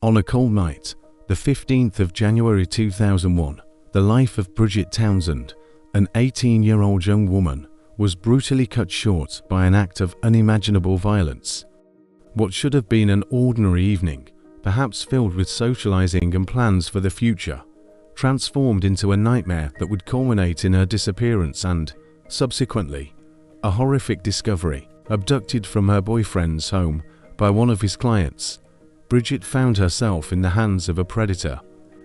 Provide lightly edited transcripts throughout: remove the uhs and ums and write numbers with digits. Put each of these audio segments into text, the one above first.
On a cold night, the 15th of January 2001, the life of Bridget Townsend, an 18-year-old young woman, was brutally cut short by an act of unimaginable violence. What should have been an ordinary evening, perhaps filled with socializing and plans for the future, transformed into a nightmare that would culminate in her disappearance and, subsequently, a horrific discovery. Abducted from her boyfriend's home by one of his clients, Bridget found herself in the hands of a predator,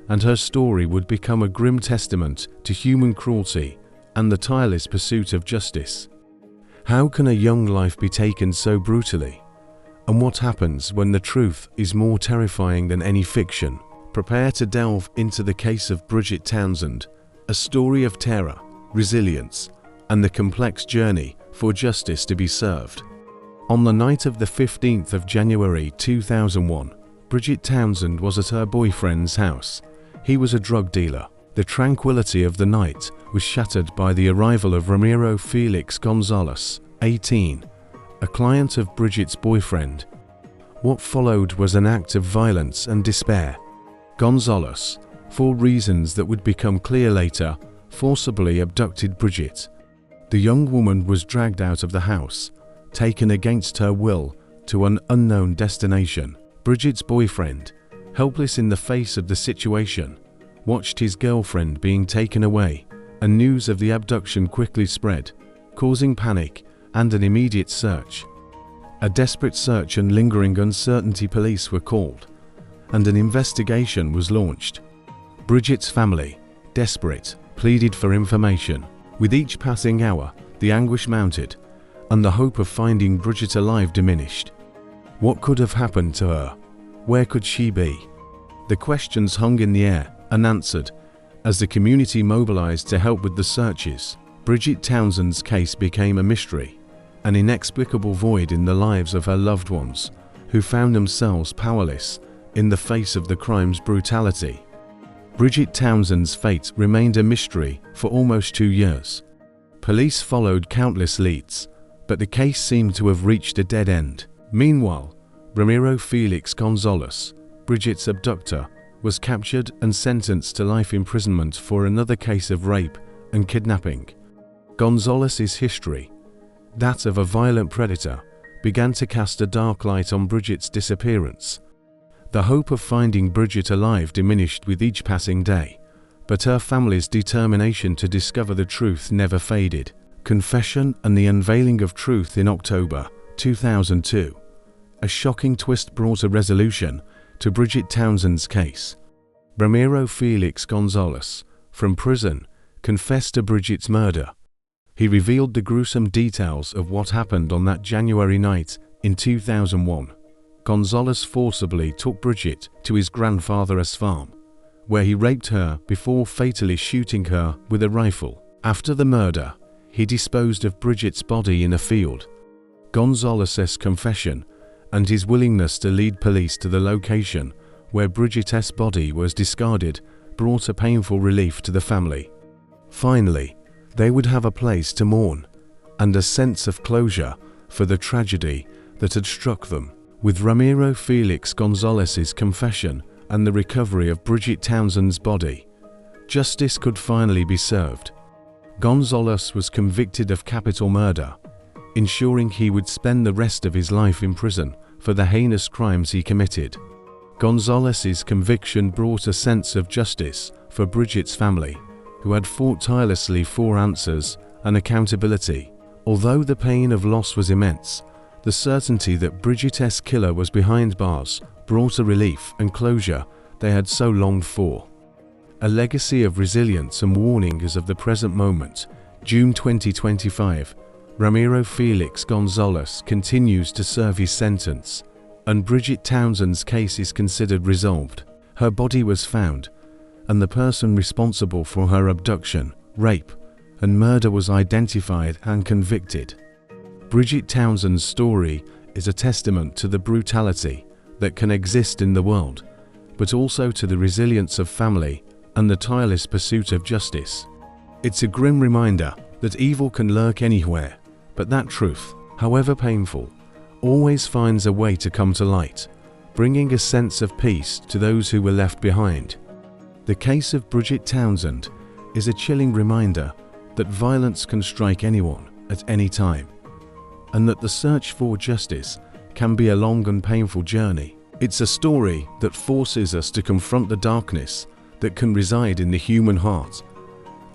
and her story would become a grim testament to human cruelty and the tireless pursuit of justice. How can a young life be taken so brutally? And what happens when the truth is more terrifying than any fiction? Prepare to delve into the case of Bridget Townsend, a story of terror, resilience, and the complex journey for justice to be served. On the night of the 15th of January 2001, Bridget Townsend was at her boyfriend's house. He was a drug dealer. The tranquility of the night was shattered by the arrival of Ramiro Felix Gonzalez, 18, a client of Bridget's boyfriend. What followed was an act of violence and despair. Gonzalez, for reasons that would become clear later, forcibly abducted Bridget. The young woman was dragged out of the house, taken against her will to an unknown destination. Bridget's boyfriend, helpless in the face of the situation, watched his girlfriend being taken away, and news of the abduction quickly spread, causing panic and an immediate search. A desperate search and lingering uncertainty. Police were called, and an investigation was launched. Bridget's family, desperate, pleaded for information. With each passing hour, the anguish mounted, and the hope of finding Bridget alive diminished. What could have happened to her? Where could she be? The questions hung in the air, unanswered, as the community mobilized to help with the searches. Bridget Townsend's case became a mystery, an inexplicable void in the lives of her loved ones, who found themselves powerless in the face of the crime's brutality. Bridget Townsend's fate remained a mystery for almost 2 years. Police followed countless leads, but the case seemed to have reached a dead end. Meanwhile, Ramiro Felix Gonzalez, Bridget's abductor, was captured and sentenced to life imprisonment for another case of rape and kidnapping. Gonzalez's history, that of a violent predator, began to cast a dark light on Bridget's disappearance. The hope of finding Bridget alive diminished with each passing day, but her family's determination to discover the truth never faded. Confession and the unveiling of truth in October 2002. A shocking twist brought a resolution to Bridget Townsend's case. Ramiro Felix Gonzalez, from prison, confessed to Bridget's murder. He revealed the gruesome details of what happened on that January night in 2001. Gonzalez forcibly took Bridget to his grandfather's farm, where he raped her before fatally shooting her with a rifle. After the murder, he disposed of Bridget's body in a field. Gonzalez's confession and his willingness to lead police to the location where Bridget's body was discarded brought a painful relief to the family. Finally, they would have a place to mourn and a sense of closure for the tragedy that had struck them. With Ramiro Felix Gonzalez's confession and the recovery of Bridget Townsend's body, justice could finally be served. Gonzalez was convicted of capital murder, ensuring he would spend the rest of his life in prison for the heinous crimes he committed. Gonzalez's conviction brought a sense of justice for Bridget's family, who had fought tirelessly for answers and accountability. Although the pain of loss was immense, the certainty that Bridget's killer was behind bars brought a relief and closure they had so longed for. A legacy of resilience and warning as of the present moment. June 2025, Ramiro Felix Gonzalez continues to serve his sentence, and Bridget Townsend's case is considered resolved. Her body was found, and the person responsible for her abduction, rape, and murder was identified and convicted. Bridget Townsend's story is a testament to the brutality that can exist in the world, but also to the resilience of family and the tireless pursuit of justice. It's a grim reminder that evil can lurk anywhere, but that truth, however painful, always finds a way to come to light. bringing a sense of peace to those who were left behind. The case of Bridget Townsend is a chilling reminder that violence can strike anyone at any time, and that the search for justice can be a long and painful journey. It's a story that forces us to confront the darkness that can reside in the human heart,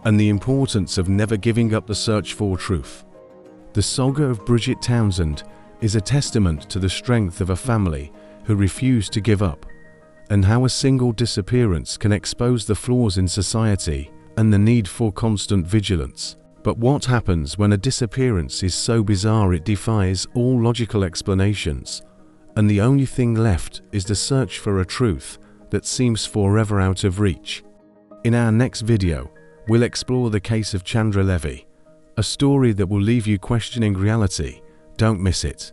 and the importance of never giving up the search for truth. The saga of Bridget Townsend is a testament to the strength of a family who refused to give up, and how a single disappearance can expose the flaws in society and the need for constant vigilance. But what happens when a disappearance is so bizarre it defies all logical explanations, and the only thing left is the search for a truth that seems forever out of reach? In our next video, we'll explore the case of Chandra Levy, a story that will leave you questioning reality. Don't miss it.